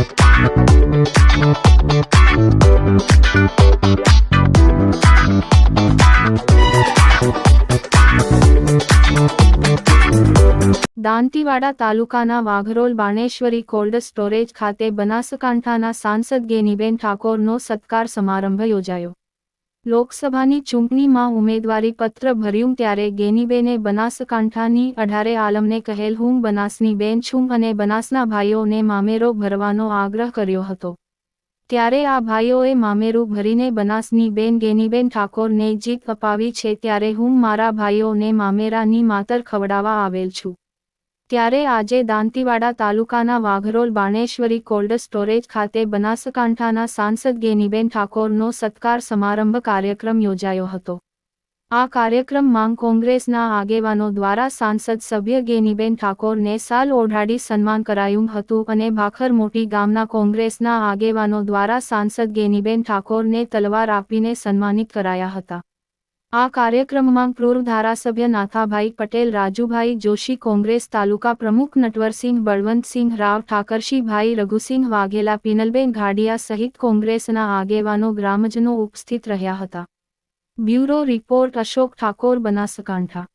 દાંતીવાડા તાલુકાના Vaghrol બાણેશ્વરી cold storage ખાતે બનાસકાંઠાના સાંસદ ગેનીબેન ઠાકોરનો સત્કાર સમારંભ યોજાયો. લોકસભાની ચૂંટણીમાં ઉમેદવારી પત્ર ભર્યું ત્યારે ગેનીબેને બનાસકાંઠાની 18 આલમને કહેલ હું બનાસની બેન છું અને બનાસના ભાઈઓને મામેરો ભરવાનો આગ્રહ કર્યો હતો. ત્યારે આ ભાઈઓએ મામેરું ભરીને બનાસની બેન ગેનીબેન ઠાકોરને જીત અપાવી છે. ત્યારે હું મારા ભાઈઓને મામેરાની માતર ખવડાવવા આવેલ છું. ત્યારે આજે દાંતીવાડા તાલુકાના વાઘરોલ બાણેશ્વરી કોલ્ડ સ્ટોરેજ ખાતે બનાસકાંઠાના સાંસદ ગેનીબેન ઠાકોરનો સત્કાર સમારંભ કાર્યક્રમ યોજાયો હતો. આ કાર્યક્રમમાં કોંગ્રેસના આગેવાનો દ્વારા સાંસદ સભ્ય ગેનીબેન ઠાકોરને શાલ ઓઢાડી સન્માન કરાયું હતું અને ભાખર મોટી ગામના કોંગ્રેસના આગેવાનો દ્વારા સાંસદ ગેનીબેન ઠાકોરને તલવાર આપીને સન્માનિત કરાયા હતા. આ કાર્યક્રમમાં પૂર્વ ધારાસભ્ય નાથાભાઈ પટેલ, રાજુભાઈ જોશી, કોંગ્રેસ તાલુકા પ્રમુખ નટવરસિંહ, બળવંતસિંહ રાવ, ઠાકરશીભાઈ, રઘુસિંહ વાઘેલા, પિનલબેન ઘાડિયા સહિત કોંગ્રેસના આગેવાનો, ગ્રામજનો ઉપસ્થિત રહ્યા હતા. Bureau report Ashok Thakor, Banaskantha.